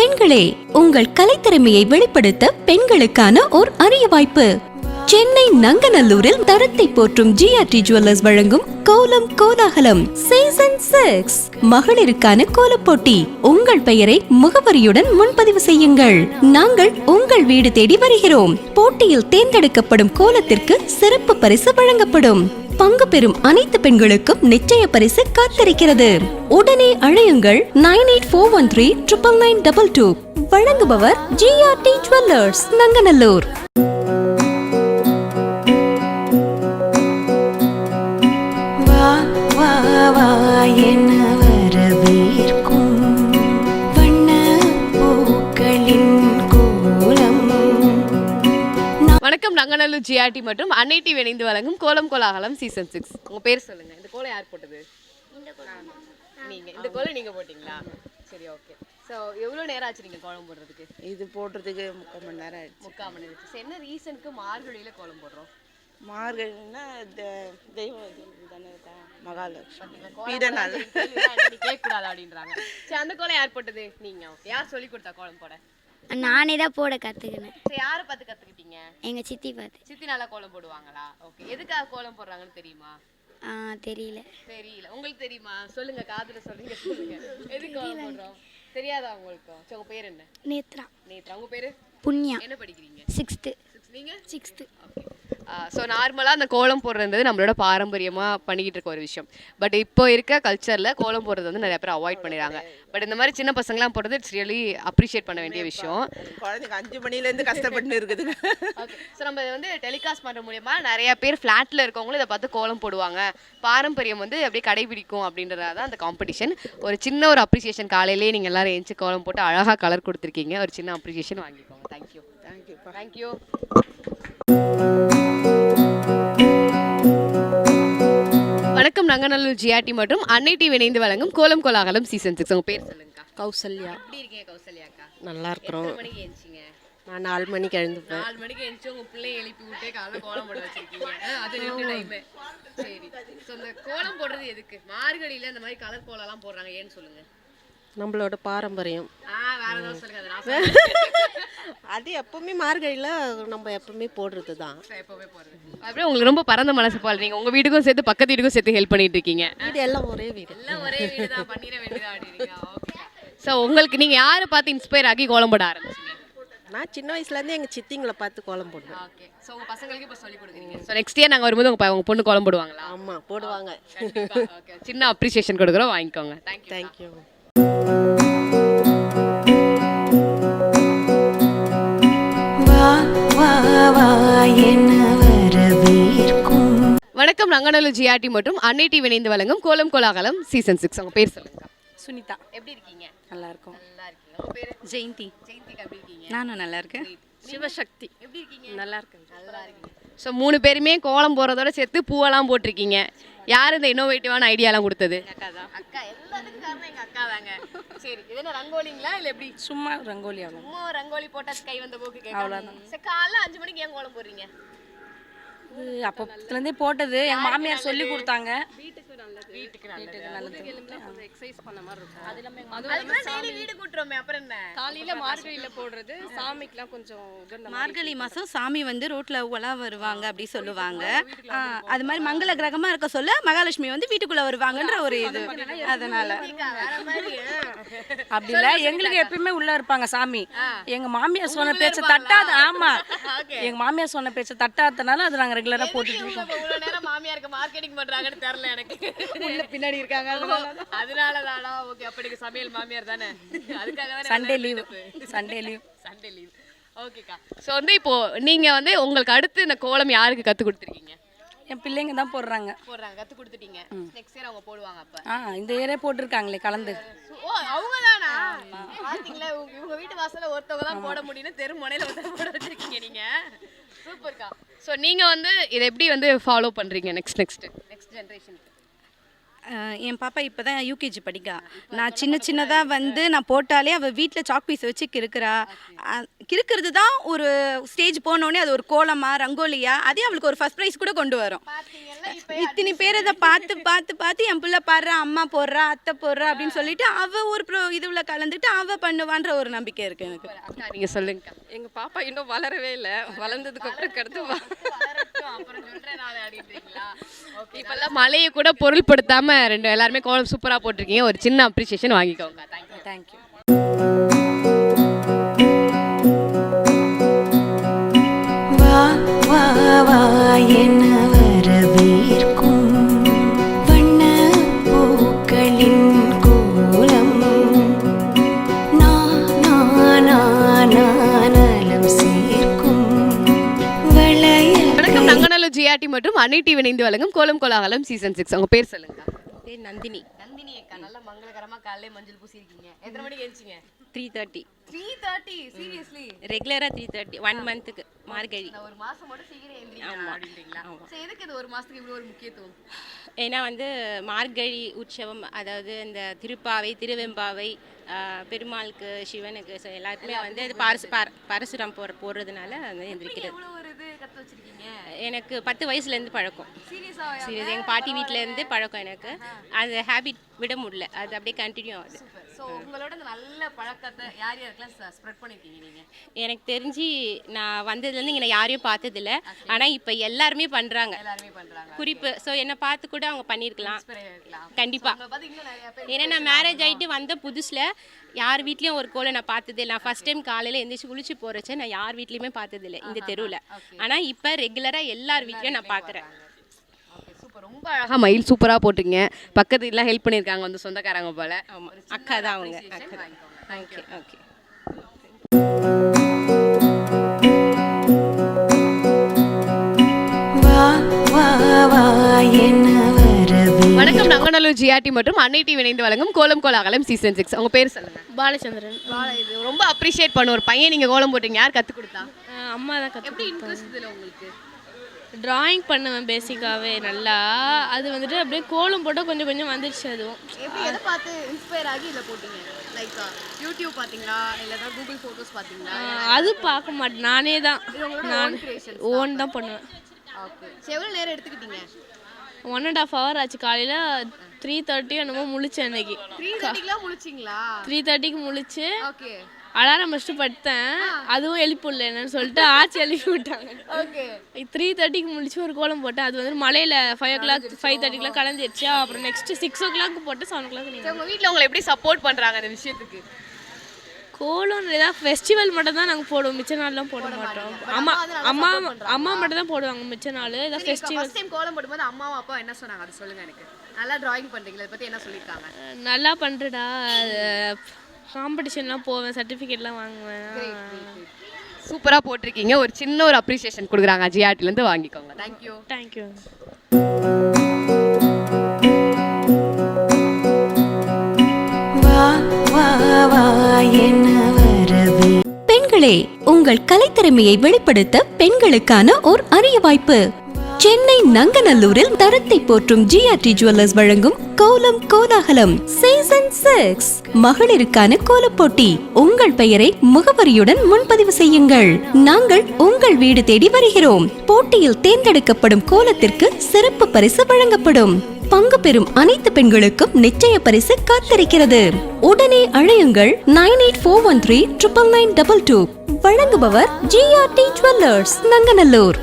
பெண்களே, உங்கள் கலைத்திறமையை வெளிப்படுத்த பெண்களுக்கான ஓர் அரிய வாய்ப்பு. சென்னை நங்கநல்லூரில் தரத்தை போற்றும் ஜிஆர்டி ஜுவல்லர்ஸ் வழங்கும் கோலம் கோலாகலம் சீசன் 6 மகளிருக்கான கோலப் போட்டி. உங்கள் பெயரை முகவரியுடன் முன்பதிவு செய்யுங்கள். நாங்கள் உங்கள் வீடு தேடி வருகிறோம். போட்டியில் தேர்ந்தெடுக்கப்படும் கோலத்திற்கு சிறப்பு பரிசு வழங்கப்படும். பங்கு பெறும் அனைத்து பெண்களுக்கும் நிச்சய பரிசு காத்திருக்கிறது. உடனே அழையுங்கள் 9841399922. வழங்குபவர் ஜிஆர்டி ஜுவல்லர்ஸ் நங்கநல்லூர். வணக்கம். நங்கநல்லூர் ஜிஆர்டி மற்றும் அன்னைடி இணைந்து வழங்கும் கோலம் கோலாகலம் சீசன் 6. உங்க பேர் சொல்லுங்க. இந்த கோலம் யார் போட்டது? நீங்க. இந்த கோலம் நீங்க போட்டீங்களா? சரி, ஓகே. ஸோ எவ்வளோ நேரம் ஆச்சு நீங்கள் கோலம் போடுறதுக்கு? இது போடுறதுக்கு 3/4 மணி நேரம் ஆயிடுச்சு. 3/4 மணி நேரம். சரி, என்ன ரீசனுக்கு மார்கழியில் கோலம் போடுறோம்? மார்கழின்னா தெய்வம் தானே, மகாலட்சுமி பீடநாள் கேட்கக்கூடாது அப்படின்றாங்க. சரி, அந்த கோலம் யார் போட்டது? நீங்கள். யார் சொல்லி கொடுத்தா கோலம் போட? நானே தான் போட கற்றுக்கினேன். சரி, யாரை பார்த்து கற்றுக்கிட்டீங்க? எங்கள் சித்தி பார்த்து. சித்தி நல்லா கோலம் போடுவாங்களா? ஓகே. எதுக்காக கோலம் போடுறாங்கன்னு தெரியுமா? தெரியல. உங்களுக்கு தெரியுமா? சொல்லுங்க, காதுல சொல்லுங்க. எதுக்கு கோலம் போடுறோம்? தெரியாதா உங்களுக்கு? உங்க பேர் என்ன? நேத்ரா. உங்க பேரு? புண்ணியா. என்ன படிக்கிறீங்க? 6th. நீங்க? 6th. ஓகே. ஸோ நார்மலாக அந்த கோலம் போடுறது நம்மளோட பாரம்பரியமாக பண்ணிக்கிட்டு இருக்க ஒரு விஷயம். பட் இப்போ இருக்க கல்ச்சரில் கோலம் போடுறது வந்து நிறைய பேர் அவாய்ட் பண்ணிடுறாங்க. பட் இந்த மாதிரி சின்ன பசங்களாம் போடுறது இட்ஸ் ரியலி அப்ரிஷியேட் பண்ண வேண்டிய விஷயம். குழந்தைங்க 5 மணிலேருந்து கஷ்டப்பட்டு இருக்குது. ஓகே. ஸோ நம்ம வந்து டெலிகாஸ்ட் பண்ணுற மூலியமா நிறைய பேர் ஃப்ளாட்டில் இருக்கவங்களும் இதை பார்த்து கோலம் போடுவாங்க. பாரம்பரியம் வந்து அப்படியே கடைபிடிக்கும் அப்படின்றதா தான் அந்த காம்படிஷன். ஒரு சின்ன ஒரு அப்ரிசியேஷன். காலையிலேயே நீங்கள் எல்லாரும் எழுந்து கோலம் போட்டு அழகாக கலர் கொடுத்துருக்கீங்க. ஒரு சின்ன அப்ரிசியேஷன் வாங்கிக்கோங்க. தேங்க்யூ. தேங்க்யூ. வணக்கம். நங்கநல்லூர் ஜிஆர்டி மற்றும் அன்னைடி இணைந்து வழங்கும் கோலம் கோலாகலம் சீசன் 6. உங்க பேர் சொல்லுங்க. கௌசல்யா. எப்படி இருக்கீங்க கௌசல்யாக்கா? நல்லா இருக்கிறோம். எத்தனை மணிக்கு எழுந்திங்க? நான் 4 மணிக்கு எழுந்துப்பேன். 4 மணிக்கு எழுந்துச்சு உங்க பிள்ளையை எழுப்பி விட்டு காலைல கோலம் போட வச்சிருக்கீங்க. அது ரெண்டு டைம். சரி. ஸோ இந்த கோலம் போடுறது எதுக்கு? மார்கழியில இந்த மாதிரி கலர் கோலம்லாம் போடுறாங்க, ஏன்னு சொல்லுங்க. நம்மளோட பாரம்பரியம். வேற ஏதாவது சொல்லுங்க. அது எப்பவுமே மார்கழியில் நம்ம எப்பவுமே போடுறது தான். எப்பவுமே போடுறது. அப்படியே உங்களுக்கு ரொம்ப பரந்த மனசு போல். நீங்க உங்க வீட்டுக்கும் சேர்த்து பக்கத்து வீட்டுக்கும் சேர்த்து ஹெல்ப் பண்ணிட்டு இருக்கீங்க. வீடு எல்லாம் ஒரே வீடு. எல்லாம் ஒரே வீடு தான். பண்ணிட வேண்டியதா அப்படிங்க. ஓகே. ஸோ உங்களுக்கு நீங்க யாரை பார்த்து இன்ஸ்பயர் ஆகி கோலம் போட ஆரம்பிச்சீங்க? நான் சின்ன வயசுலேருந்தே எங்கள் சித்திங்களை பார்த்து கோலம் போடுவேன். ஓகே. ஸோ உங்க பசங்களுக்கு இப்போ சொல்லி கொடுக்குறீங்க. ஸோ நெக்ஸ்ட் இயர் நாங்கள் வரும்போது உங்க பொண்ணு கோலம் போடுவாங்களா? ஆமாம், போடுவாங்க. ஓகே. சின்ன அப்ரிசியேஷன் கொடுக்குறோம், வாங்கிக்கோங்க. தேங்க்யூ. வணக்கம். நங்கநல்லூர் ஜிஆர்டி மற்றும் அன்னைடி இணைந்து வழங்கும் கோலம் கோலாகலம் சீசன் 6. உங்க பேர் சொல்லுங்க. சுனிதா. எப்படி இருக்கீங்க? நல்லா இருக்கும். நல்லா இருக்கீங்க. உங்க பேரு? ஜெயந்தி. ஜெயந்திகா எப்படி இருக்கீங்க? நானும் நல்லா இருக்கேன். சிவசக்தி. எப்படி இருக்கீங்க? நல்லா இருக்கேன். நல்லா இருக்கீங்க. ஸோ 3 பேருமே கோலம் போடுறதோட சேர்த்து பூவெல்லாம் போட்டிருக்கீங்க. யார் இந்த இன்னோவேட்டிவான ஐடியாலாம் கொடுத்தது? அக்கா தான். அக்கா. எல்லாத்துக்கும் காரணம் எங்க அக்கா தாங்க. சரி, இது என்ன ரங்கோலிங்களா இல்லை எப்படி? சும்மா ரங்கோலி ஆகும். சும்மா ரங்கோலி போட்டாச்சு, கை வந்த போக்கு கேட்கலாம். சரி, காலைல 5 மணிக்கு ஏன் கோலம் போடுறீங்க? அப்போத்துலேருந்தே போட்டது எங்கள் மாமியார் சொல்லி கொடுத்தாங்க. வீட்டுக்கு நல்லது. எக்ஸசைஸ் பண்ண மாதிரி இருக்கும். அதுதான் டெய்லி வீடு கூட்டுறோமே, அப்புறம் என்ன? காலையில மார்கழியில போடுறது சாமிக்குலாம் கொஞ்சம் உகந்த. மார்கழி மாதம் சாமி வந்து ரோட்டில் உலா வருவாங்க அப்படி சொல்லுவாங்க. அது மாதிரி மங்கள கிரகமாக இருக்க சொல்ல மகாலட்சுமி வந்து வீட்டுக்குள்ளே வருவாங்கன்ற ஒரு இது. அதனால அப்படி இல்லை, எங்களுக்கு எப்பயுமே உள்ள இருப்பாங்க சாமி. எங்கள் மாமியார் சொன்ன பேச்சை தட்டாது. ஆமாம், எங்கள் மாமியார் சொன்ன பேச்சை தட்டாதனால அது நாங்கள் ரெகுலராக போட்டுட்டு இருக்கோம். இவ்வளவு நேரம் மாமியாருக்கு மார்க்கெட்டிங் பண்றாங்கன்னு தெரியல எனக்கு. உள்ள பின்னாடி இருக்காங்க, அதனால தானா? ஓகே. அப்படி சமையல் மாமியார் தானே, அதுக்காக தான் சண்டே லீவ். Sunday leave. ஓகேக்கா. ஸோ வந்து இப்போ நீங்க வந்து உங்களுக்கு அடுத்து இந்த கோலம் யாருக்கு கத்து கொடுத்துருக்கீங்க? என் பிள்ளைங்க தான் போடுறாங்க. கத்து கொடுத்துட்டீங்க. நெக்ஸ்ட் இயர் அவங்க போடுவாங்க. அப்ப இந்த இயரே போட்டிருக்காங்களே கலந்து. ஓ, அவங்க தானா? பாத்தீங்களா, இவங்க வீட்டு வாசல்ல ஒருத்தவங்க தான் போட முடியும்னு தெரு முனையில வந்து போட வச்சிருக்கீங்க நீங்க. சூப்பர்க்கா. ஸோ நீங்க வந்து இதை எப்படி வந்து ஃபாலோ பண்றீங்க நெக்ஸ்ட் ஜென்ரேஷனுக்கு? என் பாப்பா இப்போ தான் யூகேஜி படிக்கா. நான் சின்னதாக வந்து நான் போட்டாலே அவள் வீட்டில் சாக் பீஸ் வச்சு கிறுக்கிறா. கிறுக்கிறது தான் ஒரு ஸ்டேஜ் போனோடனே அது ஒரு கோலமா ரங்கோலியா அதே அவளுக்கு ஒரு ஃபர்ஸ்ட் ப்ரைஸ் கூட கொண்டு வரும். இத்தனை பேர் அதை பார்த்து பார்த்து பார்த்து என் பிள்ளை பாடுறா, அம்மா போடுறா, அத்தை போடுறா அப்படின்னு சொல்லிட்டு அவள் ஒரு இதுவில் கலந்துட்டு அவள் பண்ணுவான்ற ஒரு நம்பிக்கை இருக்குது எனக்கு. அக்கா நீங்கள் சொல்லுங்கக்கா. எங்கள் பாப்பா இன்னும் வளரவே இல்லை, வளர்ந்ததுக்கு அப்புறம் கடத்துவா. இப்பெல்லாம் மழையை கூட பொருள்படுத்தாம எல்லாருமே கோலம் சூப்பரா போட்டிருக்கீங்க. ஒரு சின்ன அப்ரிசியேஷன் வாங்கிக்கோங்க. தேங்க்யூ. வா வா வா என வரவேற்கும் வண்ண பூக்களின் கோலம் நலம் சேர்க்கும் வளைய. வணக்கம். நங்கநல்லூர் ஜிஆர்டி மற்றும் அன்னை டிவி இணைந்து வழங்கும் கோலம் கோலாகலம் சீசன் 6. உங்க பேர் சொல்லுங்க. பேர் நந்தினி. நந்தினி அக்கா, நல்லா மங்களகரமா காலையில மஞ்சள் பூசி இருக்கீங்க. எத்தனை மணிக்கு எழுந்தீங்க? 3:30. 3:30. சீரியஸ்லி? ரெகுலராக 3:30 1 மந்த்துக்கு மார்கழி. ஒரு மாசம் மட்டும் சீக்கிரம் எழுந்திரிக்கலாம் அப்படின்றீங்களா? சரி, எதுக்கு இது ஒரு மாசத்துக்கு இவ்வளவு ஒரு முக்கியத்துவம்? ஏன்னா வந்து மார்கழி உற்சவம், அதாவது இந்த திருப்பாவை திருவெம்பாவை பெருமாளுக்கு சிவனுக்கு எல்லாருக்குமே வந்து அது பரசுரம் போடுறதுனால வந்து எந்திரிக்கிறது. எவ்வளவு ஒரு இது கத்து வச்சிருக்கீங்க? எனக்கு 10 வயசுலேருந்து பழக்கம். சீரியஸா? சீரியஸ், எங்கள் பாட்டி வீட்டிலேருந்து பழக்கம் எனக்கு. அது ஹேபிட் விட முடியல, அது அப்படியே கண்டினியூ ஆகுது. ஸோ உங்களோட இந்த நல்ல பழக்கத்தை யார் யாருக்கெல்லாம் ஸ்ப்ரெட் பண்ணிருக்கீங்க நீங்க? எனக்கு தெரிஞ்சு நான் வந்ததுலேருந்து இங்கே யாரையும் பார்த்ததில்ல, ஆனால் இப்போ எல்லாருமே பண்ணுறாங்க. எல்லாருமே பண்றாங்க. குறிப்பு ஸோ என்னை பார்த்து கூட அவங்க பண்ணியிருக்கலாம் கண்டிப்பாக. உங்களை பார்த்து இன்னும் நிறைய பேர். ஏன்னா நான் மேரேஜ் ஆகிட்டு வந்த புதுசில் யார் வீட்லேயும் ஒரு கோலம் நான் பார்த்தது இல்லை. நான் ஃபஸ்ட் டைம் காலையில் எந்திரிச்சு குளிச்சு போகிறச்ச நான் யார் வீட்லேயுமே பார்த்ததில்லை இந்த தெருவில். ஆனால் இப்போ ரெகுலராக எல்லார் வீட்லேயும் நான் பார்க்குறேன். சூப்பர், ரொம்ப அழகாக மயில் சூப்பராக போட்டிருக்கீங்க. பக்கத்து எல்லாம் ஹெல்ப் பண்ணியிருக்காங்க வந்து சொந்தக்காரங்க போல. ஆமாம், அக்கா தான் அவங்க. அக்கா தான். Okay okay. வணக்கம். நங்கநல்லூர் ஜிஆர்டி மற்றும் அன்னை டிவி இணைந்து வழங்கும் கோலம் கோலாகலம் சீசன் 6. உங்க பேர் சொல்லுங்க. பாலச்சந்திரன். இது ரொம்ப அப்ரிஷியேட் பண்ண ஒரு பையன் நீங்க கோலம் போட்டீங்க. யார் கத்து கொடுத்தா? அம்மா தான் கற்று. எப்படி இன்ட்ரெஸ்ட் இதுல உங்களுக்கு? ட்ராயிங் பண்ணுவேன் பேசிக்காகவே நல்லா. அது வந்துட்டு அப்படியே கோலம் போட்டால் கொஞ்சம் கொஞ்சம் வந்துடுச்சு. அதுவும் எப்படி எதை பார்த்து இன்ஸ்பயர் ஆகி இதில் போட்டீங்க? லைக் யூடியூப் பார்த்தீங்களா இல்லை ஏதாவது கூகுள் ஃபோட்டோஸ் பார்த்தீங்களா? அது பார்க்க மாட்டேன், நானே தான். நான் ஓன் தான் பண்ணுவேன். ஓகே. எவ்வளோ நேரம் எடுத்துக்கிட்டீங்க? 1.5 hour ஆச்சு. காலையில் 3:30 என்னமோ முழிச்சேன் அன்னைக்கு. 3:30க்குலாம் முழிச்சிங்களா? 3:30க்கு முழிச்சு ஓகே. அலாரம் வச்சுட்டு படுத்தேன். அதுவும் எழுப்பிடல என்னன்னு சொல்லிட்டு ஆச்சு எழுப்பி விட்டாங்க. ஓகே. 3:30க்கு முழிச்சு ஒரு கோலம் போட்டேன். அது வந்து மலையில் 5 o'clock 5:30க்குலாம் கலந்துருச்சு. அப்புறம் நெக்ஸ்ட் 6 o'clock போட்டு 7 o'clock. உங்கள் வீட்டில் உங்களை எப்படி சப்போர்ட் பண்ணுறாங்க இந்த விஷயத்துக்கு? கோலம் ஏதாவது ஃபெஸ்டிவல் மட்டும் தான் நாங்கள் போடுவோம், மிச்ச நாள்லாம் போட மாட்டோம். அம்மா அம்மா அம்மா மட்டும் தான் போடுவாங்க மிச்ச நாள். ஏதாவது ஃபெஸ்டிவல். ஃபர்ஸ்ட் டைம் கோலம் போடும்போது அம்மாவும் அப்பா என்ன சொன்னாங்க அது சொல்லுங்க எனக்கு. நல்லா டிராயிங் பண்ணுறீங்களா, இதை பற்றி என்ன சொல்லியிருக்காங்க? நல்லா பண்ணுறடா, காம்படிஷன்லாம் போவேன், சர்டிஃபிகேட்லாம் வாங்குவேன். சூப்பராக போட்டிருக்கீங்க. ஒரு சின்ன ஒரு அப்ரிசியேஷன் கொடுக்குறாங்க ஜிஆர்டிலேருந்து, வாங்கிக்கோங்க. தேங்க்யூ. தேங்க்யூ. பெண்களே, உங்கள் கலைத்திறமையை வெளிப்படுத்த பெண்களுக்கான ஓர் அரிய வாய்ப்பு. சென்னை நங்கநல்லூரில் தரத்தை போற்றும் ஜிஆர்டி ஜுவல்லர்ஸ் வழங்கும் கோலம் கோலாகலம் சீசன் 6 மகளிருக்கான கோலப்போட்டி. உங்கள் பெயரை முகவரியுடன் முன்பதிவு செய்யுங்கள். நாங்கள் உங்கள் வீடு தேடி வருகிறோம். போட்டியில் தேர்ந்தெடுக்கப்படும் கோலத்திற்கு சிறப்பு பரிசு வழங்கப்படும். பங்கு பெறும் அனைத்து பெண்களுக்கும் நிச்சய பரிசு காத்திருக்கிறது. உடனே அழையுங்கள் 9841399922. வழங்குபவர் ஜிஆர்டி ஜுவல்லர்ஸ் நங்கநல்லூர்.